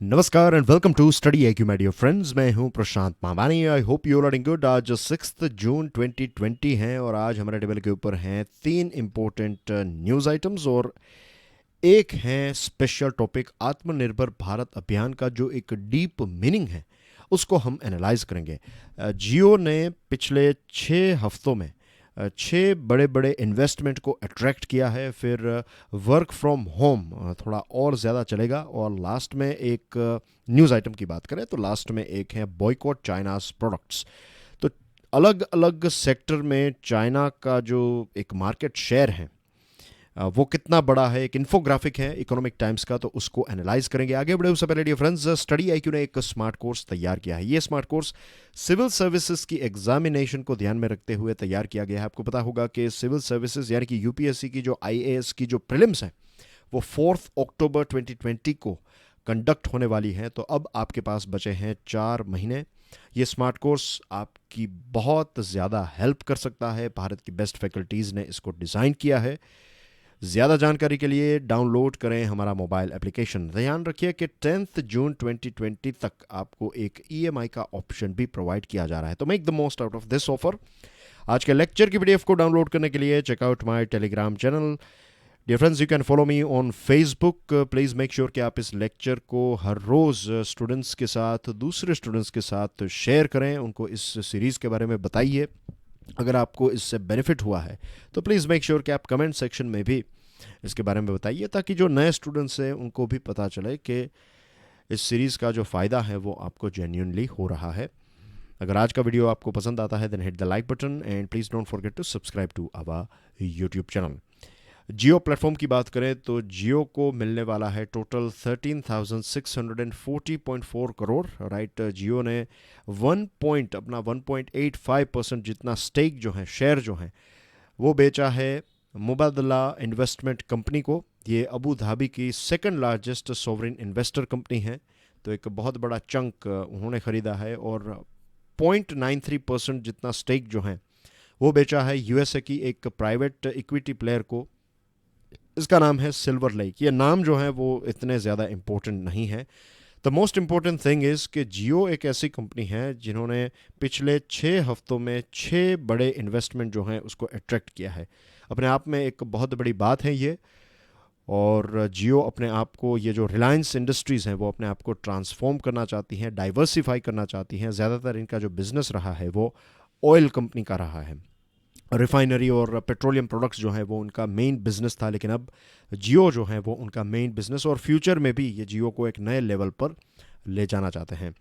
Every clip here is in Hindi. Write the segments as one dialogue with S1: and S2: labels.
S1: नमस्कार and welcome to Study IQ my dear friends. मैं हूं Prashant Mawani. I hope you are doing good. आज 6 जून 2020 है और आज हमारे टेबल के ऊपर हैं तीन इंपॉर्टेंट न्यूज़ आइटम्स और एक है स्पेशल टॉपिक आत्मनिर्भर भारत अभियान का जो एक डीप मीनिंग है उसको हम एनालाइज करेंगे। जियो ने पिछले 6 हफ्तों में 6 बड़े इन्वेस्टमेंट को अट्रैक्ट किया है। फिर वर्क फ्रॉम होम थोड़ा और ज़्यादा चलेगा। और लास्ट में एक न्यूज़ आइटम की बात करें तो लास्ट में एक है बॉयकॉट चाइनाज प्रोडक्ट्स। तो अलग अलग सेक्टर में चाइना का जो एक मार्केट शेयर है वो कितना बड़ा है, एक इन्फोग्राफिक है इकोनॉमिक टाइम्स का, तो उसको एनालाइज करेंगे। आगे बढ़े उससे पहले डियर फ्रेंड्स, स्टडी आईक्यू ने एक स्मार्ट कोर्स तैयार किया है। ये स्मार्ट कोर्स सिविल सर्विसेज की एग्जामिनेशन को ध्यान में रखते हुए तैयार किया गया है। आपको पता होगा कि सिविल सर्विसेज यानी कि यूपीएससी की जो आईएएस की जो प्रीलिम्स है वो 4 अक्टूबर 2020 को कंडक्ट होने वाली है। तो अब आपके पास बचे हैं 4 महीने। ये स्मार्ट कोर्स आपकी बहुत ज़्यादा हेल्प कर सकता है। भारत की बेस्ट फैकल्टीज़ ने इसको डिज़ाइन किया है। ज़्यादा जानकारी के लिए डाउनलोड करें हमारा मोबाइल एप्लीकेशन। ध्यान रखिए कि 10 जून 2020 तक आपको एक ईएमआई का ऑप्शन भी प्रोवाइड किया जा रहा है। तो make the most out of this offer. आज के लेक्चर की पीडीएफ को डाउनलोड करने के लिए checkout my Telegram channel. Dear friends, you can follow me on Facebook. Please make sure कि आप इस लेक्चर को हर रोज़ स्टूडेंट्स के साथ, दूसरे स्टूडेंट्स के साथ शेयर करें, उनको इस सीरीज़ के बारे में बताइए। अगर आपको इससे बेनिफिट हुआ है तो प्लीज़ मेक श्योर कि आप कमेंट सेक्शन में भी इसके बारे में बताइए, ताकि जो नए स्टूडेंट्स हैं उनको भी पता चले कि इस सीरीज़ का जो फ़ायदा है वो आपको जेन्युइनली हो रहा है। अगर आज का वीडियो आपको पसंद आता है then hit the like button and please don't forget to subscribe to our YouTube channel. Jio platform की बात करें तो जियो को मिलने वाला है टोटल 13,640.4 करोड़। राइट, जियो ने 1.85% जितना स्टेक जो है, शेयर जो है, वो बेचा है मुबादला इन्वेस्टमेंट कंपनी को। ये अबू धाबी की second largest sovereign investor company है। तो एक बहुत बड़ा चंक उन्होंने ख़रीदा है। और 0.93% जितना स्टेक जो है वो बेचा है यूएसए की एक प्राइवेट इक्विटी प्लेयर को। इसका नाम है सिल्वर लेक। ये नाम जो है वो इतने ज़्यादा इम्पोर्टेंट नहीं है। The most important thing is कि जियो एक ऐसी कंपनी है जिन्होंने पिछले 6 हफ्तों में 6 बड़े इन्वेस्टमेंट जो हैं उसको अट्रैक्ट किया है। अपने आप में एक बहुत बड़ी बात है ये। और जियो अपने आप को, ये जो रिलायंस इंडस्ट्रीज़ हैं वो अपने आप को ट्रांसफॉर्म करना चाहती हैं, डाइवर्सिफाई करना चाहती हैं। ज़्यादातर इनका जो बिज़नेस रहा है वो ऑयल कंपनी का रहा है। रिफाइनरी और पेट्रोलियम प्रोडक्ट्स जो है वो उनका मेन बिजनेस था, लेकिन अब जियो जो है वो उनका मेन बिजनेस, और फ्यूचर में भी ये जियो को एक नए लेवल पर ले जाना चाहते हैं।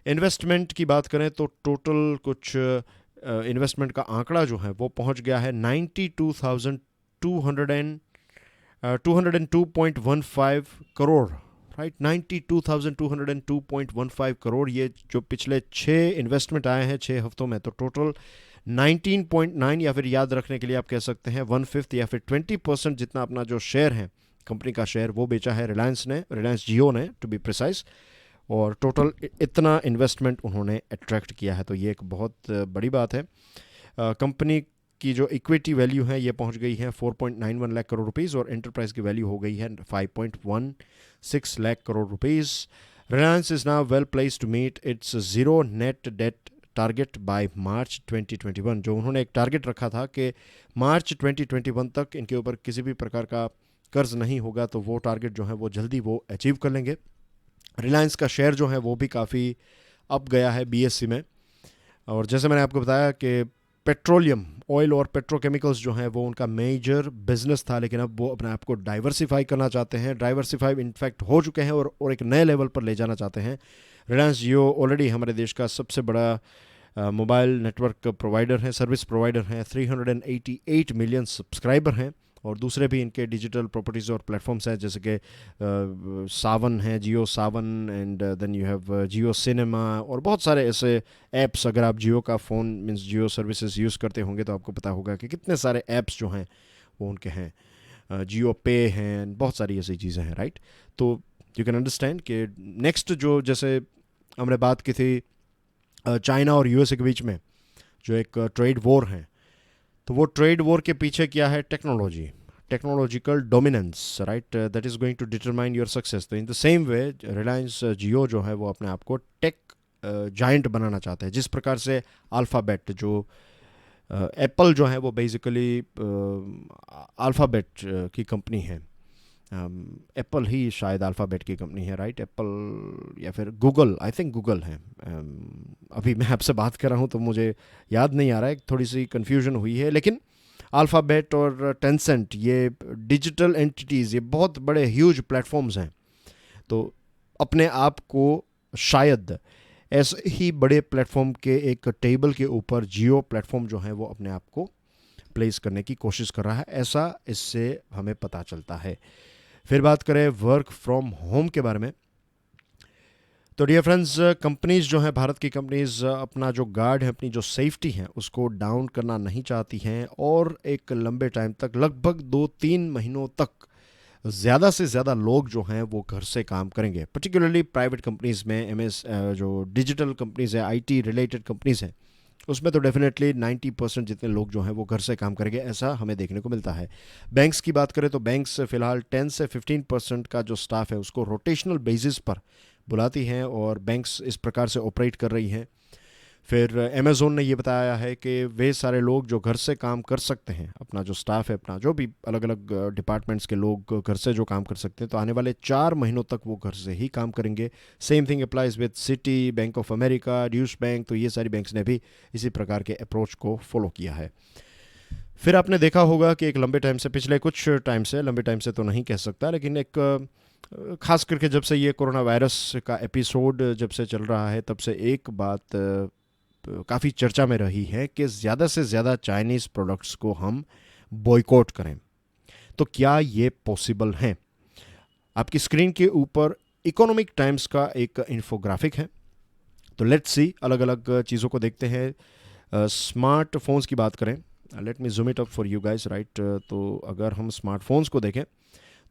S1: इन्वेस्टमेंट की बात करें तो टोटल कुछ इन्वेस्टमेंट का आंकड़ा जो है वो पहुंच गया है 92,202.15 करोड़। राइट, 92,202.15 करोड़। ये जो पिछले 6 इन्वेस्टमेंट आए हैं 6 हफ्तों में, तो टोटल 19.9, या फिर याद रखने के लिए आप कह सकते हैं 1/5 या फिर 20% जितना अपना जो शेयर है, कंपनी का शेयर, वो बेचा है रिलायंस ने, रिलायंस जियो ने टू बी प्रिसाइज। और टोटल इतना इन्वेस्टमेंट उन्होंने अट्रैक्ट किया है। तो ये एक बहुत बड़ी बात है। कंपनी की जो इक्विटी वैल्यू है ये पहुंच गई है 4.91 लाख करोड़ रुपीज़ और एंटरप्राइज की वैल्यू हो गई है 5.16 lakh crore rupees. Reliance is now well place to meet its zero net debt target by March 2021। जो उन्होंने एक टारगेट रखा था कि मार्च 2021 तक इनके ऊपर किसी भी प्रकार का कर्ज नहीं होगा, तो वो टारगेट जो है वो जल्दी वो अचीव कर लेंगे। रिलायंस का शेयर जो है वो भी काफ़ी अप गया है बीएससी में। और जैसे मैंने आपको बताया कि पेट्रोलियम, ऑयल और पेट्रोकेमिकल्स जो हैं वो उनका मेजर बिजनेस था, लेकिन अब वो अपने आप को डाइवर्सिफाई करना चाहते हैं। डाइवर्सिफाई इनफैक्ट हो चुके हैं और एक नए लेवल पर ले जाना चाहते हैं। रिलायंस जियो ऑलरेडी हमारे देश का सबसे बड़ा मोबाइल नेटवर्क प्रोवाइडर है, सर्विस प्रोवाइडर हैं। 388 मिलियन सब्सक्राइबर हैं। और दूसरे भी इनके डिजिटल प्रॉपर्टीज़ और प्लेटफॉर्म्स हैं, जैसे कि सावन है, Jio Saavn, and then you have Jio cinema, और बहुत सारे ऐसे ऐप्स। अगर आप जियो का phone means Jio services use करते होंगे तो आपको पता होगा कि कितने सारे ऐप्स जो हैं वो उनके हैं। जियो पे हैं, बहुत सारी ऐसी चीज़ें हैं। राइट, तो यू कैन अंडरस्टैंड कि नेक्स्ट जो, जैसे हमने बात की थी चाइना और यूएसए के बीच में जो एक ट्रेड वॉर है, तो वो ट्रेड वॉर के पीछे क्या है? Technology. Technological dominance, right, that is going to determine your success. तो in the same way Reliance Jio जो है वो अपने आप को टेक जाइंट बनाना चाहता है, जिस प्रकार से अल्फ़ाबेट जो एप्पल जो है वो बेसिकली अल्फ़ाबेट की कंपनी है। एप्पल ही शायद अल्फ़ाबेट की कंपनी है, राइट, एप्पल या फिर गूगल, आई थिंक गूगल है। अभी मैं आपसे बात कर रहा हूँ तो मुझे याद नहीं आ रहा है, थोड़ी सी कन्फ्यूजन हुई है, लेकिन अल्फ़ाबेट और टेंसेंट ये डिजिटल एंटिटीज़, ये बहुत बड़े ह्यूज प्लेटफॉर्म्स हैं। तो अपने आप को शायद ऐसे ही बड़े प्लेटफॉर्म के एक टेबल के ऊपर जियो प्लेटफॉर्म जो है वो अपने आप को प्लेस करने की कोशिश कर रहा है, ऐसा इससे हमें पता चलता है। फिर बात करें वर्क फ्रॉम होम के बारे में, तो डियर फ्रेंड्स, कंपनीज जो हैं, भारत की कंपनीज अपना जो गार्ड है, अपनी जो सेफ्टी है, उसको डाउन करना नहीं चाहती हैं और एक लंबे टाइम तक, लगभग 2-3 महीनों तक ज़्यादा से ज़्यादा लोग जो हैं वो घर से काम करेंगे। पर्टिकुलरली प्राइवेट कंपनीज़ में, जो डिजिटल कंपनीज़ है, आईटी रिलेटेड कंपनीज़ हैं, उसमें तो डेफिनेटली 90% जितने लोग जो हैं वो घर से काम करेंगे, ऐसा हमें देखने को मिलता है। बैंक्स की बात करें तो बैंक्स फ़िलहाल 10 से 15% का जो स्टाफ है उसको रोटेशनल बेसिस पर बुलाती हैं और बैंक्स इस प्रकार से ऑपरेट कर रही हैं। फिर अमेज़ोन ने ये बताया है कि वे सारे लोग जो घर से काम कर सकते हैं, अपना जो स्टाफ है, अपना जो भी अलग अलग डिपार्टमेंट्स के लोग घर से जो काम कर सकते हैं, तो आने वाले 4 महीनों तक वो घर से ही काम करेंगे। Same thing applies with city, bank of America, Deutsche bank, तो ये सारी बैंक्स ने भी इसी प्रकार के अप्रोच को फॉलो किया है। फिर आपने देखा होगा कि एक लंबे टाइम से, पिछले कुछ टाइम से, लंबे टाइम से तो नहीं कह सकता, लेकिन एक खास करके जब से ये कोरोना वायरस का एपिसोड जब से चल रहा है, तब से एक बात काफ़ी चर्चा में रही है कि ज़्यादा से ज़्यादा चाइनीज़ प्रोडक्ट्स को हम बॉयकॉट करें। तो क्या ये पॉसिबल है? आपकी स्क्रीन के ऊपर इकोनॉमिक टाइम्स का एक इन्फोग्राफिक है, तो लेट्स सी, अलग अलग चीज़ों को देखते हैं। स्मार्टफोन्स की बात करें, let me zoom it up for you guys, right. तो अगर हम स्मार्टफोन्स को देखें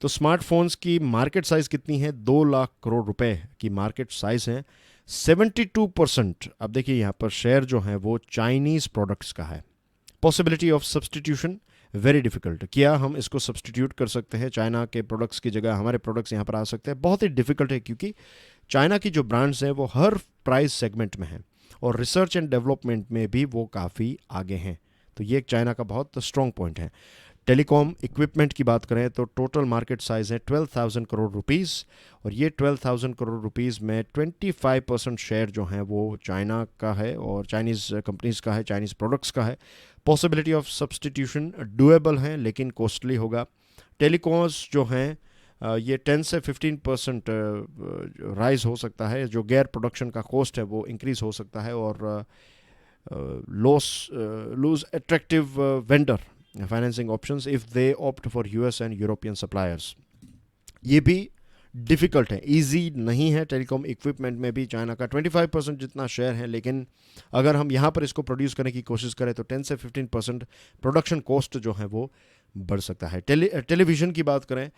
S1: तो स्मार्टफोन्स की मार्केट साइज़ कितनी है? 2 लाख करोड़ रुपए की मार्केट साइज़ है। 72%, अब देखिए यहाँ पर शेयर जो है वो चाइनीज़ प्रोडक्ट्स का है। Possibility of substitution very difficult. क्या हम इसको सब्सटीट्यूट कर सकते हैं? चाइना के प्रोडक्ट्स की जगह हमारे प्रोडक्ट्स यहाँ पर आ सकते हैं? बहुत ही डिफिकल्ट है, क्योंकि चाइना की जो ब्रांड्स हैं वो हर प्राइस सेगमेंट में हैं और रिसर्च एंड डेवलपमेंट में भी वो काफ़ी आगे हैं। तो ये एक चाइना का बहुत स्ट्रॉन्ग पॉइंट है। टेलीकॉम इक्विपमेंट की बात करें तो टोटल मार्केट साइज़ है 12,000 करोड़ रुपीस, और ये 12,000 करोड़ रुपीस में 25% शेयर जो है वो चाइना का है और चाइनीज़ कंपनीज़ का है, चाइनीज़ प्रोडक्ट्स का है। पॉसिबिलिटी ऑफ सब्सटीट्यूशन डुएबल है, लेकिन कॉस्टली होगा। टेलीकॉम्स जो हैं ये 10 से 15% राइज हो सकता है, जो गैर प्रोडक्शन का कॉस्ट है वो इंक्रीज़ हो सकता है, और loose attractive vendor financing options if they opt for US and European suppliers. ये भी डिफ़िकल्ट है, इजी नहीं है। टेलीकॉम इक्विपमेंट में भी चाइना का 25% जितना शेयर है, लेकिन अगर हम यहाँ पर इसको प्रोड्यूस करने की कोशिश करें तो 10 से 15% प्रोडक्शन कॉस्ट जो है वो बढ़ सकता है। टेलीविज़न की बात करें,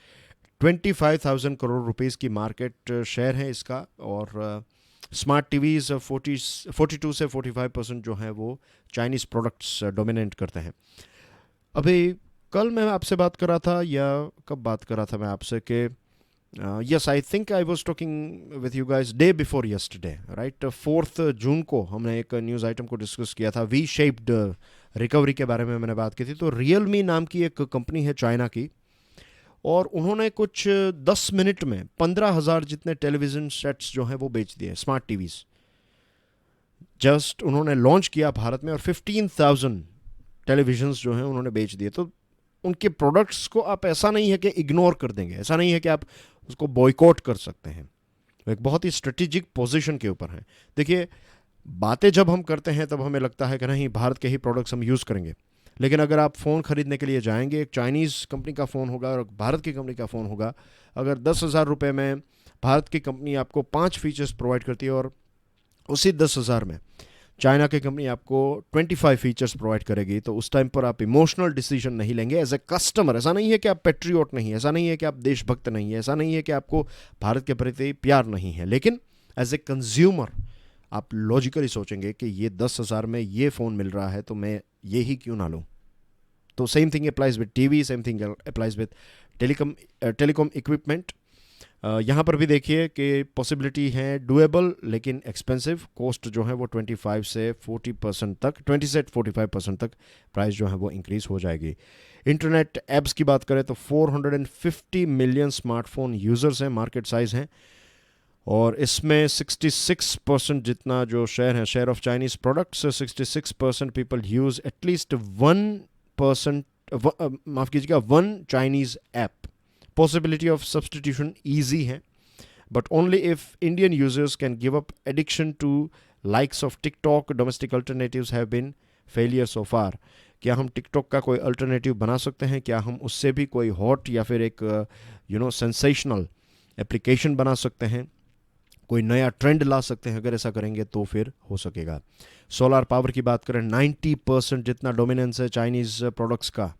S1: 25,000 करोड़ रुपीस की मार्केट शेयर है इसका, और स्मार्ट टीवीज़ 42 से 45% जो है वो चाइनीज़ प्रोडक्ट्स डोमिनेट करते हैं। अभी कल मैं आपसे बात कर रहा था, या कब बात कर रहा था मैं आपसे, कि yes, I think I was talking with you guys day before yesterday, right. 4 जून को हमने एक न्यूज़ आइटम को डिस्कस किया था, वी शेप्ड रिकवरी के बारे में मैंने बात की थी। तो रियलमी नाम की एक कंपनी है चाइना की, और उन्होंने कुछ 10 मिनट में 15,000 जितने टेलीविज़न सेट्स जो हैं वो बेच दिए, स्मार्ट टीवीज़। जस्ट उन्होंने लॉन्च किया भारत में और 15,000 टेलीविजन्स जो हैं उन्होंने बेच दिए। तो उनके प्रोडक्ट्स को आप ऐसा नहीं है कि इग्नोर कर देंगे, ऐसा नहीं है कि आप उसको बॉयकॉट कर सकते हैं। एक बहुत ही स्ट्रेटेजिक पोजीशन के ऊपर है। देखिए, बातें जब हम करते हैं तब हमें लगता है कि नहीं, भारत के ही प्रोडक्ट्स हम यूज़ करेंगे, लेकिन अगर आप फ़ोन ख़रीदने के लिए जाएंगे, एक चाइनीज़ कंपनी का फ़ोन होगा और भारत की कंपनी का फ़ोन होगा, अगर 10,000 रुपये में भारत की कंपनी आपको 5 फीचर्स प्रोवाइड करती है और उसी 10,000 में चाइना की कंपनी आपको 25 फीचर्स प्रोवाइड करेगी, तो उस टाइम पर आप इमोशनल डिसीजन नहीं लेंगे एज ए कस्टमर। ऐसा नहीं है कि आप पेट्रियोट नहीं है, ऐसा नहीं है कि आप देशभक्त नहीं है, ऐसा नहीं है कि आपको भारत के प्रति प्यार नहीं है, लेकिन एज ए कंज्यूमर आप लॉजिकली सोचेंगे कि ये 10,000 में ये फ़ोन मिल रहा है तो मैं ये ही क्यों ना लूँ। तो same thing applies with TV, same thing applies with telecom equipment. यहाँ पर भी देखिए कि पॉसिबिलिटी है डुएबल लेकिन एक्सपेंसिव। कॉस्ट जो है वो 25 से 40% तक, 20 से 45% तक प्राइस जो है वो इंक्रीज़ हो जाएगी। इंटरनेट ऐप्स की बात करें तो 450 मिलियन स्मार्टफोन यूज़र्स हैं, मार्केट साइज़ हैं, और इसमें 66% जितना जो share of Chinese products, 66% people use at least 1%, माफ़ कीजिएगा, 1 Chinese app. Possibility of substitution easy है, but only if Indian users can give up addiction to likes of TikTok. Domestic alternatives have been failure so far. क्या हम टिकटॉक का कोई अल्टरनेटिव बना सकते हैं? क्या हम उससे भी कोई हॉट या फिर एक सेंसेशनल एप्लीकेशन बना सकते हैं? कोई नया ट्रेंड ला सकते हैं? अगर ऐसा करेंगे तो फिर हो सकेगा। सोलार पावर की बात करें, 90% जितना डोमिनेंस है चाइनीज़ प्रोडक्ट्स का।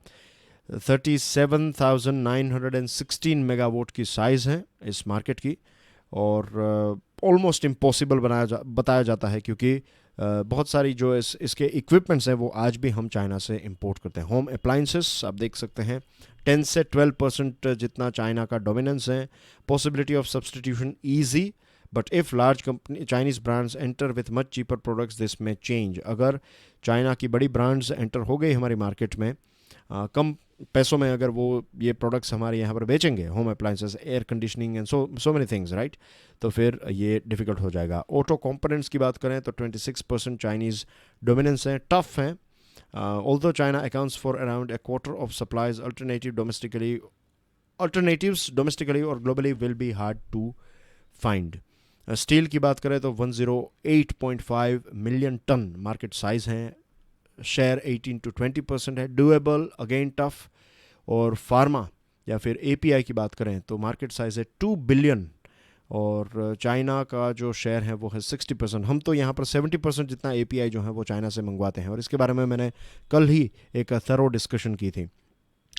S1: 37,916 मेगावाट की साइज़ है इस मार्केट की, और ऑलमोस्ट इम्पॉसिबल बताया जाता है, क्योंकि बहुत सारी जो इसके इक्विपमेंट्स हैं वो आज भी हम चाइना से इंपोर्ट करते हैं। होम अप्लाइंसेस आप देख सकते हैं 10 से 12% जितना चाइना का डोमिनेंस है। Possibility of substitution easy, but if large company Chinese brands enter with much cheaper products this में चेंज। अगर चाइना की बड़ी ब्रांड्स एंटर हो गई हमारी मार्केट में कम पैसों में, अगर वो ये प्रोडक्ट्स हमारे यहाँ पर बेचेंगे, home appliances, air conditioning and so many things, right, तो फिर ये डिफ़िकल्ट हो जाएगा। ऑटो कंपोनेंट्स की बात करें तो 26% चाइनीज़ डोमिनेंस हैं, टफ हैं। Although China accounts for around a quarter of supplies, alternatives domestically और globally will be hard to find. Steel की बात करें तो 108.5 मिलियन टन मार्केट साइज़ हैं, शेयर 18 to 20% है, डुएबल अगेन टफ। और फार्मा या फिर एपीआई की बात करें तो मार्केट साइज़ है 2 बिलियन, और चाइना का जो शेयर है वो है 60%। हम तो यहाँ पर 70% जितना एपीआई जो है वो चाइना से मंगवाते हैं, और इसके बारे में मैंने कल ही एक थरो डिस्कशन की थी।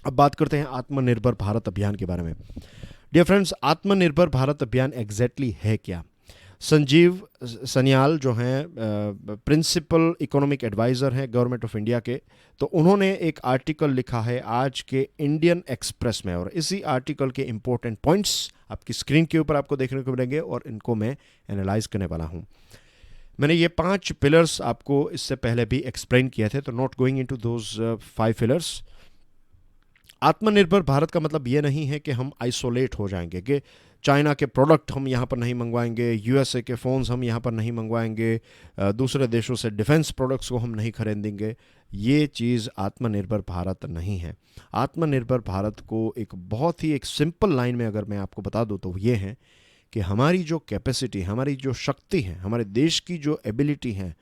S1: अब बात करते हैं आत्मनिर्भर भारत अभियान के बारे में। डियर फ्रेंड्स, आत्मनिर्भर भारत अभियान एग्जैक्टली है क्या? संजीव सन्याल जो हैं प्रिंसिपल इकोनॉमिक एडवाइज़र हैं गवर्नमेंट ऑफ इंडिया के, तो उन्होंने एक आर्टिकल लिखा है आज के इंडियन एक्सप्रेस में, और इसी आर्टिकल के इम्पोर्टेंट पॉइंट्स आपकी स्क्रीन के ऊपर आपको देखने को मिलेंगे, और इनको मैं एनालाइज करने वाला हूँ। मैंने ये 5 पिलर्स आपको इससे पहले भी एक्सप्लेन किए थे, तो not going into those 5 pillars. आत्मनिर्भर भारत का मतलब ये नहीं है कि हम आइसोलेट हो जाएंगे, कि चाइना के प्रोडक्ट हम यहाँ पर नहीं मंगवाएंगे, यूएसए के फ़ोन्स हम यहाँ पर नहीं मंगवाएंगे, दूसरे देशों से डिफेंस प्रोडक्ट्स को हम नहीं खरीदेंगे। ये चीज़ आत्मनिर्भर भारत नहीं है। आत्मनिर्भर भारत को एक बहुत ही एक सिंपल लाइन में अगर मैं आपको बता दूँ तो ये है कि हमारी जो कैपेसिटी, हमारी जो शक्ति है, हमारे देश की जो एबिलिटी है,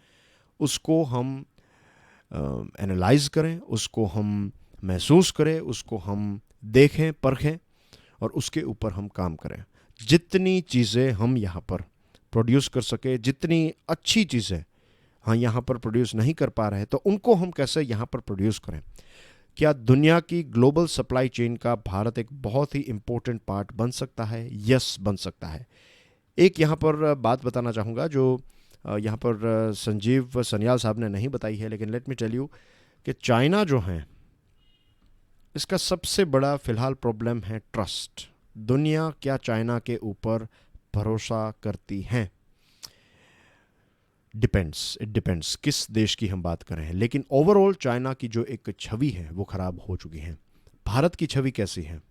S1: उसको हम एनालाइज करें, उसको हम महसूस करें, उसको हम देखें, परखें, और उसके ऊपर हम काम करें। जितनी चीज़ें हम यहाँ पर प्रोड्यूस कर सके, जितनी अच्छी चीज़ें हाँ यहाँ पर प्रोड्यूस नहीं कर पा रहे, तो उनको हम कैसे यहाँ पर प्रोड्यूस करें। क्या दुनिया की ग्लोबल सप्लाई चेन का भारत एक बहुत ही इम्पोर्टेंट पार्ट बन सकता है? यस, बन सकता है। एक यहाँ पर बात बताना चाहूँगा जो यहाँ पर संजीव सन्याल साहब ने नहीं बताई है, लेकिन लेट मी टेल यू कि चाइना जो है, इसका सबसे बड़ा फ़िलहाल प्रॉब्लम है ट्रस्ट। दुनिया क्या चाइना के ऊपर भरोसा करती है? इट डिपेंड्स किस देश की हम बात कर रहे हैं, लेकिन ओवरऑल चाइना की जो एक छवि है वो ख़राब हो चुकी है। भारत की छवि कैसी है?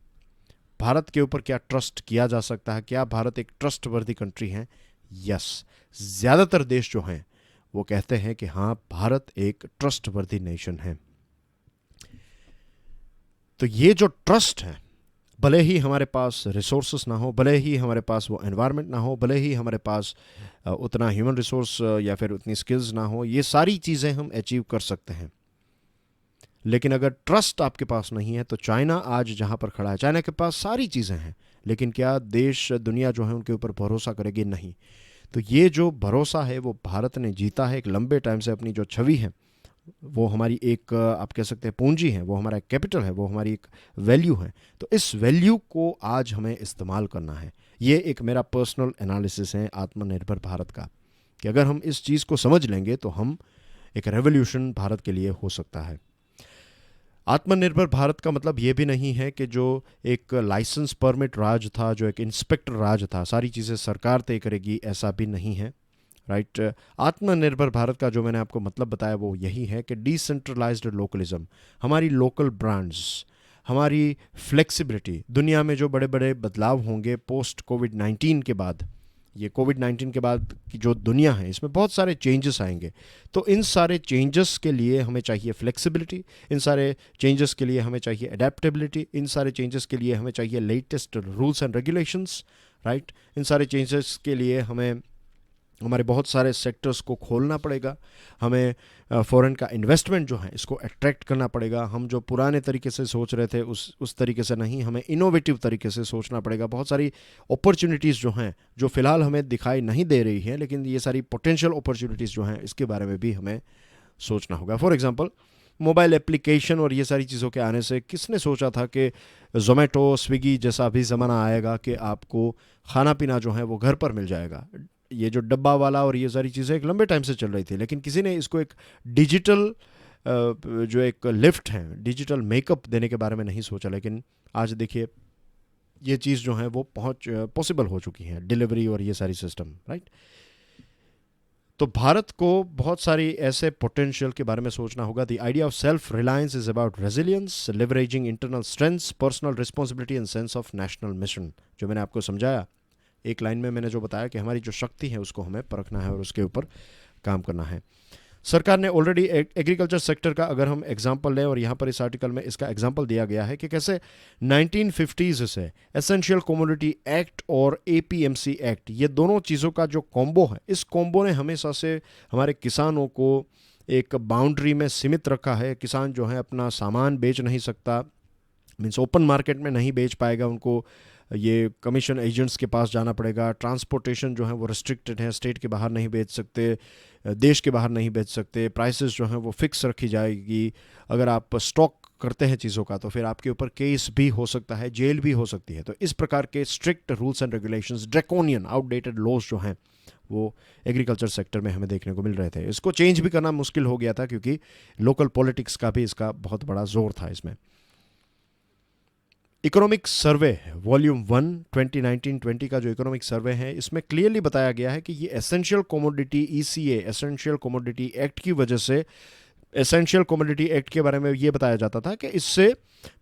S1: भारत के ऊपर क्या ट्रस्ट किया जा सकता है? क्या भारत एक ट्रस्टवर्दी कंट्री है? यस, ज़्यादातर देश जो हैं वो कहते हैं कि हाँ, भारत एक ट्रस्टवर्दी नेशन है। तो ये जो ट्रस्ट है, भले ही हमारे पास रिसोर्सेस ना हो, भले ही हमारे पास वो एनवायरनमेंट ना हो, भले ही हमारे पास उतना ह्यूमन रिसोर्स या फिर उतनी स्किल्स ना हो, ये सारी चीज़ें हम अचीव कर सकते हैं, लेकिन अगर ट्रस्ट आपके पास नहीं है तो चाइना आज जहाँ पर खड़ा है, चाइना के पास सारी चीज़ें हैं, लेकिन क्या देश, दुनिया जो है उनके ऊपर भरोसा करेगी? नहीं। तो ये जो भरोसा है वो भारत ने जीता है एक लंबे टाइम से। अपनी जो छवि है वो हमारी एक, आप कह सकते हैं, पूंजी है, वो हमारा कैपिटल है, वो हमारी एक वैल्यू है। तो इस वैल्यू को आज हमें इस्तेमाल करना है। ये एक मेरा पर्सनल एनालिसिस है आत्मनिर्भर भारत का, कि अगर हम इस चीज़ को समझ लेंगे तो हम एक रेवोल्यूशन भारत के लिए हो सकता है। आत्मनिर्भर भारत का मतलब ये भी नहीं है कि जो एक लाइसेंस परमिट राज था, जो एक इंस्पेक्टर राज था, सारी चीज़ें सरकार तय करेगी, ऐसा भी नहीं है। राइट। आत्मनिर्भर भारत का जो मैंने आपको मतलब बताया वो यही है कि डिसेंट्रलाइज्ड लोकलिज्म, हमारी लोकल ब्रांड्स, हमारी फ्लेक्सिबिलिटी, दुनिया में जो बड़े बड़े बदलाव होंगे पोस्ट कोविड-19 के बाद, ये कोविड-19 के बाद की जो दुनिया है इसमें बहुत सारे चेंजेस आएंगे। तो इन सारे चेंजेस के लिए हमें चाहिए फ्लेक्सिबिलिटी, इन सारे चेंजेस के लिए हमें चाहिए अडेप्टेबिलिटी, इन सारे चेंजेस के लिए हमें चाहिए latest rules and regulations. Right. इन सारे चेंजेस के लिए हमें हमारे बहुत सारे सेक्टर्स को खोलना पड़ेगा, हमें फॉरेन का इन्वेस्टमेंट जो है इसको अट्रैक्ट करना पड़ेगा। हम जो पुराने तरीके से सोच रहे थे उस तरीके से नहीं, हमें इनोवेटिव तरीके से सोचना पड़ेगा। बहुत सारी अपॉर्चुनिटीज़ जो हैं, जो फ़िलहाल हमें दिखाई नहीं दे रही हैं, लेकिन ये सारी पोटेंशियल अपॉर्चुनिटीज़ जो हैं इसके बारे में भी हमें सोचना होगा। फॉर एग्जांपल, मोबाइल एप्लीकेशन और ये सारी चीज़ों के आने से किसने सोचा था कि ज़ोमैटो, स्विगी जैसा भी ज़माना आएगा कि आपको खाना पीना जो है वो घर पर मिल जाएगा। ये जो डब्बा वाला और ये सारी चीज़ें एक लंबे टाइम से चल रही थी, लेकिन किसी ने इसको एक डिजिटल जो एक लिफ्ट है, डिजिटल मेकअप देने के बारे में नहीं सोचा। लेकिन आज देखिए ये चीज़ जो है वो पॉसिबल हो चुकी है, डिलीवरी और ये सारी सिस्टम। राइट। तो भारत को बहुत सारी ऐसे पोटेंशियल के बारे में सोचना होगा। The idea of self reliance is about resilience, leveraging internal strengths, personal responsibility and sense of national mission. जो मैंने आपको समझाया एक लाइन में, मैंने जो बताया कि हमारी जो शक्ति है उसको हमें परखना है और उसके ऊपर काम करना है। सरकार ने ऑलरेडी एग्रीकल्चर सेक्टर का अगर हम एग्जांपल लें, और यहाँ पर इस आर्टिकल में इसका एग्जांपल दिया गया है कि कैसे 1950s से एसेंशियल कमोडिटी एक्ट और एपीएमसी एक्ट, ये दोनों चीज़ों का जो कॉम्बो है, इस कॉम्बो ने हमेशा से हमारे किसानों को एक बाउंड्री में सीमित रखा है। किसान जो है अपना सामान बेच नहीं सकता, मीन्स ओपन मार्केट में नहीं बेच पाएगा, उनको ये कमीशन एजेंट्स के पास जाना पड़ेगा। ट्रांसपोर्टेशन जो है वो रिस्ट्रिक्टेड है, स्टेट के बाहर नहीं बेच सकते, देश के बाहर नहीं बेच सकते। प्राइसेस जो हैं वो फिक्स रखी जाएगी। अगर आप स्टॉक करते हैं चीज़ों का तो फिर आपके ऊपर केस भी हो सकता है, जेल भी हो सकती है। तो इस प्रकार के strict rules and regulations, draconian outdated laws जो हैं वो एग्रीकल्चर सेक्टर में हमें देखने को मिल रहे थे। इसको चेंज भी करना मुश्किल हो गया था क्योंकि लोकल पॉलिटिक्स का भी इसका बहुत बड़ा जोर था इसमें। इकोनॉमिक सर्वे वॉल्यूम 1 2019-20 का जो इकोनॉमिक सर्वे है इसमें क्लियरली बताया गया है कि ये essential commodity ECA, essential commodity act की वजह से, एसेंशियल कमोडिटी एक्ट के बारे में ये बताया जाता था कि इससे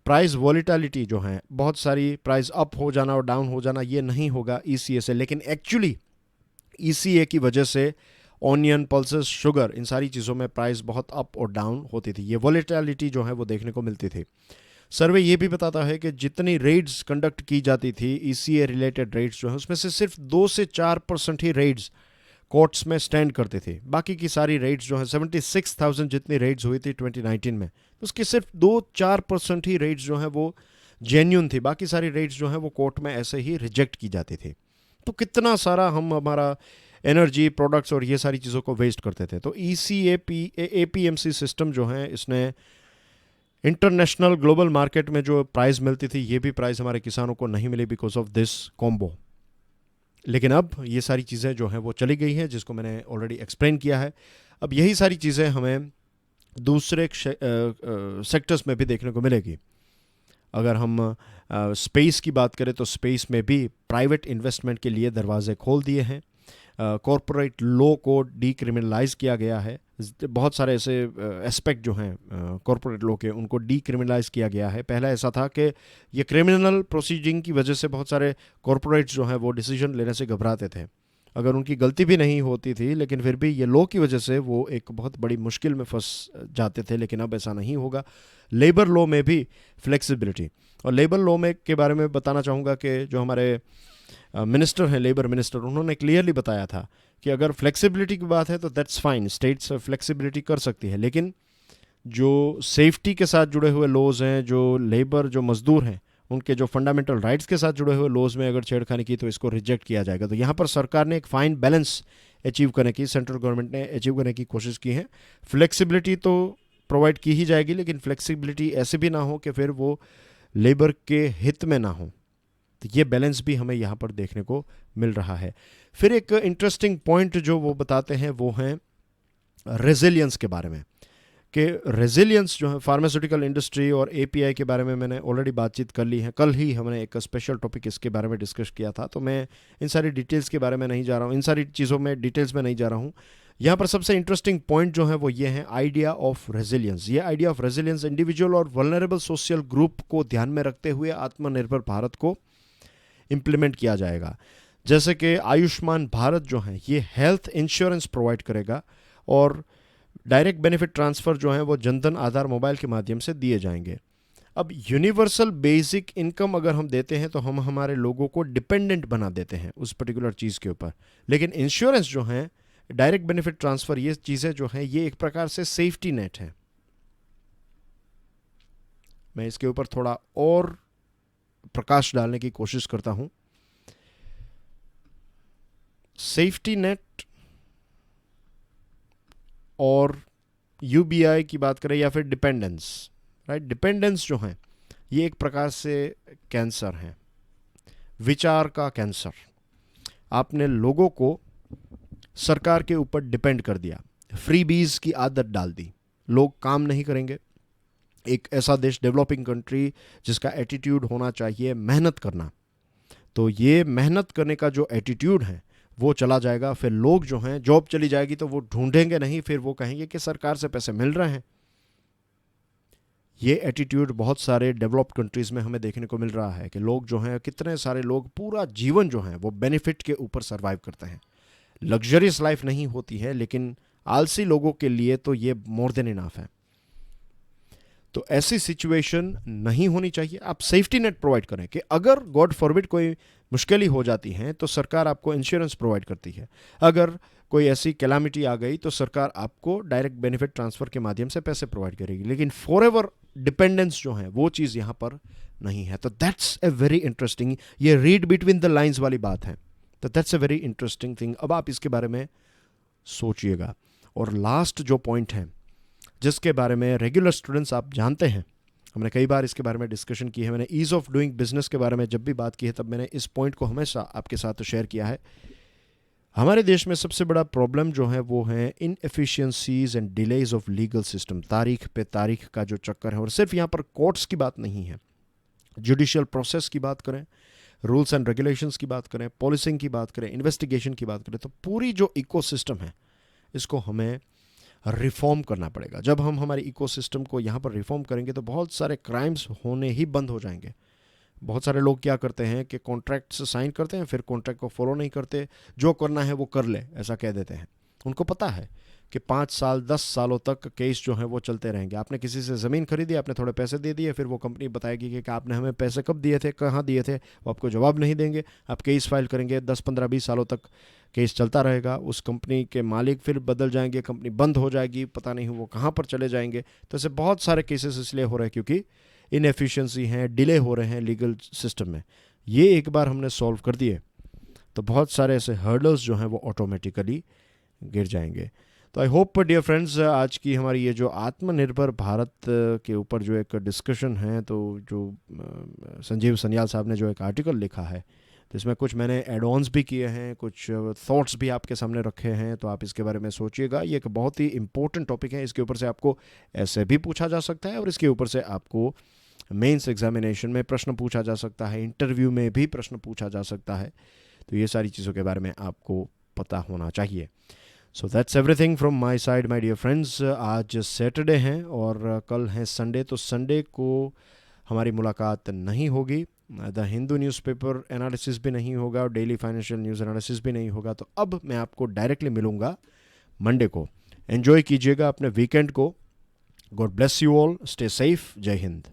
S1: प्राइस वॉलिटिलिटी जो है, बहुत सारी प्राइस अप हो जाना और डाउन हो जाना, ये नहीं होगा ईसीए से। लेकिन एक्चुअली ईसीए की वजह से ऑनियन, पल्सेस, शुगर, इन सारी चीज़ों में प्राइस बहुत अप और डाउन होती थी। ये वॉलिटिलिटी जो है वो देखने को मिलती थी। सर्वे ये भी बताता है कि जितनी रेड्स कंडक्ट की जाती थी ईसीए रिलेटेड रेड्स जो है, उसमें से सिर्फ 2 से 4% ही रेड्स कोर्ट्स में स्टैंड करते थे। बाकी की सारी रेड्स जो है 76,000 जितनी रेड्स हुई थी 2019 में, तो उसकी सिर्फ 2-4% ही रेड्स जो है वो जेन्यून थी। बाकी सारी रेड्स जो है वो कोर्ट में ऐसे ही रिजेक्ट की जाती थी। तो कितना सारा हम हमारा एनर्जी, प्रोडक्ट्स और ये सारी चीज़ों को वेस्ट करते थे। तो एपीएमसी सिस्टम जो है इसने इंटरनेशनल ग्लोबल मार्केट में जो प्राइस मिलती थी, ये भी प्राइस हमारे किसानों को नहीं मिली बिकॉज ऑफ दिस कॉम्बो। लेकिन अब ये सारी चीज़ें जो हैं वो चली गई हैं, जिसको मैंने ऑलरेडी एक्सप्लेन किया है। अब यही सारी चीज़ें हमें दूसरे सेक्टर्स में भी देखने को मिलेगी। अगर हम स्पेस की बात करें तो स्पेस में भी प्राइवेट इन्वेस्टमेंट के लिए दरवाजे खोल दिए हैं। कॉरपोरेट लॉ को डीक्रिमिनलाइज किया गया है। बहुत सारे ऐसे एस्पेक्ट जो हैं कॉरपोरेट लॉ के, उनको डीक्रिमिनलाइज किया गया है। पहला ऐसा था कि ये क्रिमिनल प्रोसीडिंग की वजह से बहुत सारे कॉरपोरेट्स जो हैं वो डिसीजन लेने से घबराते थे। अगर उनकी गलती भी नहीं होती थी लेकिन फिर भी ये लॉ की वजह से वो एक बहुत बड़ी मुश्किल में फंस जाते थे। लेकिन अब ऐसा नहीं होगा। लेबर लॉ में भी फ्लेक्सिबिलिटी, और लेबर लॉ में के बारे में बताना चाहूँगा कि जो हमारे मिनिस्टर हैं, लेबर मिनिस्टर, उन्होंने क्लियरली बताया था कि अगर फ्लेक्सिबिलिटी की बात है तो दैट्स फाइन, स्टेट्स फ्लेक्सिबिलिटी कर सकती है, लेकिन जो सेफ्टी के साथ जुड़े हुए लॉज हैं, जो लेबर, जो मजदूर हैं, उनके जो फंडामेंटल राइट्स के साथ जुड़े हुए लॉज में अगर छेड़खानी की तो इसको रिजेक्ट किया जाएगा। तो यहाँ पर सरकार ने एक फाइन बैलेंस अचीव करने की, सेंट्रल गवर्नमेंट ने अचीव करने की कोशिश की है। फ्लेक्सिबिलिटी तो प्रोवाइड की ही जाएगी, लेकिन फ्लेक्सिबिलिटी ऐसे भी ना हो कि फिर वो लेबर के हित में ना हो। तो ये बैलेंस भी हमें यहाँ पर देखने को मिल रहा है। फिर एक इंटरेस्टिंग पॉइंट जो वो बताते हैं वो हैं रेजिलियंस के बारे में, कि रेजिलियंस जो है, फार्मास्यूटिकल इंडस्ट्री और एपीआई के बारे में मैंने ऑलरेडी बातचीत कर ली है। कल ही हमने एक स्पेशल टॉपिक इसके बारे में डिस्कस किया था, तो मैं इन सारी डिटेल्स के बारे में नहीं जा रहा हूँ, इन सारी चीज़ों में डिटेल्स में नहीं जा रहा हूँ। यहाँ पर सबसे इंटरेस्टिंग पॉइंट जो है वो ये है, आइडिया ऑफ रेजिलियंस। ये आइडिया ऑफ रेजिलियंस इंडिविजुअल और वल्नरेबल सोशल ग्रुप को ध्यान में रखते हुए आत्मनिर्भर भारत को इम्प्लीमेंट किया जाएगा। जैसे कि आयुष्मान भारत जो है ये हेल्थ इंश्योरेंस प्रोवाइड करेगा और डायरेक्ट बेनिफिट ट्रांसफ़र जो है वो जनधन आधार मोबाइल के माध्यम से दिए जाएंगे। अब यूनिवर्सल बेसिक इनकम अगर हम देते हैं तो हम हमारे लोगों को डिपेंडेंट बना देते हैं उस पर्टिकुलर चीज़ के ऊपर, लेकिन इंश्योरेंस जो है, डायरेक्ट बेनिफिट ट्रांसफ़र, ये चीज़ें जो हैं ये एक प्रकार से सेफ्टी नेट है। मैं इसके ऊपर थोड़ा और प्रकाश डालने की कोशिश करता हूं। सेफ्टी नेट और यूबीआई की बात करें या फिर डिपेंडेंस, राइट, डिपेंडेंस जो है ये एक प्रकार से कैंसर है, विचार का कैंसर। आपने लोगों को सरकार के ऊपर डिपेंड कर दिया, फ्रीबीज की आदत डाल दी, लोग काम नहीं करेंगे। एक ऐसा देश, डेवलपिंग कंट्री, जिसका एटीट्यूड होना चाहिए मेहनत करना, तो ये मेहनत करने का जो एटीट्यूड है वो चला जाएगा। फिर लोग जो हैं, जॉब चली जाएगी तो वो ढूंढेंगे नहीं, फिर वो कहेंगे कि सरकार से पैसे मिल रहे हैं। ये एटीट्यूड बहुत सारे डेवलप्ड कंट्रीज़ में हमें देखने को मिल रहा है कि लोग जो हैं, कितने सारे लोग पूरा जीवन जो है वो बेनिफिट के ऊपर सर्वाइव करते हैं। लग्जरियस लाइफ नहीं होती है, लेकिन आलसी लोगों के लिए तो ये मोर देन इनफ है। तो ऐसी सिचुएशन नहीं होनी चाहिए। आप सेफ्टी नेट प्रोवाइड करें कि अगर गॉड फॉरबिड कोई मुश्किल हो जाती है तो सरकार आपको इंश्योरेंस प्रोवाइड करती है। अगर कोई ऐसी कैलामिटी आ गई तो सरकार आपको डायरेक्ट बेनिफिट ट्रांसफ़र के माध्यम से पैसे प्रोवाइड करेगी, लेकिन फॉर एवर डिपेंडेंस जो है वो चीज़ यहाँ पर नहीं है। तो दैट्स ए वेरी इंटरेस्टिंग, ये रीड बिटवीन द लाइन्स वाली बात है। तो that's a very interesting thing. अब आप इसके बारे में सोचिएगा। और लास्ट जो पॉइंट है जिसके बारे में रेगुलर स्टूडेंट्स आप जानते हैं, हमने कई बार इसके बारे में डिस्कशन की है। मैंने ईज़ ऑफ डूइंग बिजनेस के बारे में जब भी बात की है तब मैंने इस पॉइंट को हमेशा आपके साथ शेयर किया है। हमारे देश में सबसे बड़ा प्रॉब्लम जो है वो है inefficiencies and delays of legal system. तारीख पे तारीख का जो चक्कर है, और सिर्फ यहाँ पर कोर्ट्स की बात नहीं है, जुडिशियल प्रोसेस की बात करें, रूल्स एंड रेगुलेशंस की बात करें, पॉलिसिंग की बात करें, इन्वेस्टिगेशन की बात करें, तो पूरी जो इकोसिस्टम है इसको हमें रिफॉर्म करना पड़ेगा। जब हम हमारे इकोसिस्टम को यहाँ पर रिफॉर्म करेंगे तो बहुत सारे क्राइम्स होने ही बंद हो जाएंगे। बहुत सारे लोग क्या करते हैं कि कॉन्ट्रैक्ट से साइन करते हैं, फिर कॉन्ट्रैक्ट को फॉलो नहीं करते, जो करना है वो कर ले ऐसा कह देते हैं। उनको पता है कि 5 साल 10 सालों तक केस जो है वो चलते रहेंगे। आपने किसी से ज़मीन खरीदी, आपने थोड़े पैसे दे दिए, फिर वो कंपनी बताएगी कि आपने हमें पैसे कब दिए थे, कहाँ दिए थे, वो आपको जवाब नहीं देंगे। आप केस फाइल करेंगे, 10 15 20 सालों तक केस चलता रहेगा। उस कंपनी के मालिक फिर बदल जाएंगे, कंपनी बंद हो जाएगी, पता नहीं वो कहाँ पर चले जाएंगे। तो ऐसे बहुत सारे केसेस इसलिए हो रहे हैं क्योंकि इनएफिशिएंसी हैं, डिले हो रहे हैं लीगल सिस्टम में। ये एक बार हमने सॉल्व कर दिए तो बहुत सारे ऐसे हर्डल्स जो हैं वो ऑटोमेटिकली गिर जाएंगे। तो आई होप डियर फ्रेंड्स, आज की हमारी ये जो आत्मनिर्भर भारत के ऊपर जो एक डिस्कशन है, तो जो संजीव सन्याल साहब ने जो एक आर्टिकल लिखा है, तो इसमें कुछ मैंने एड ऑन्स भी किए हैं, कुछ थॉट्स भी आपके सामने रखे हैं, तो आप इसके बारे में सोचिएगा। ये एक बहुत ही इंपॉर्टेंट टॉपिक है। इसके ऊपर से आपको ऐसे भी पूछा जा सकता है और इसके ऊपर से आपको मेंस एग्जामिनेशन में प्रश्न पूछा जा सकता है, इंटरव्यू में भी प्रश्न पूछा जा सकता है। तो ये सारी चीज़ों के बारे में आपको पता होना चाहिए। So that's everything from my side my dear friends. आज सैटरडे हैं और कल है संडे, तो संडे को हमारी मुलाकात नहीं होगी। द हिंदू न्यूज़पेपर एनालिसिस भी नहीं होगा और डेली फाइनेंशियल न्यूज़ एनालिसिस भी नहीं होगा। तो अब मैं आपको डायरेक्टली मिलूँगा मंडे को। एंजॉय कीजिएगा अपने वीकेंड को। God bless you all, stay safe, जय हिंद।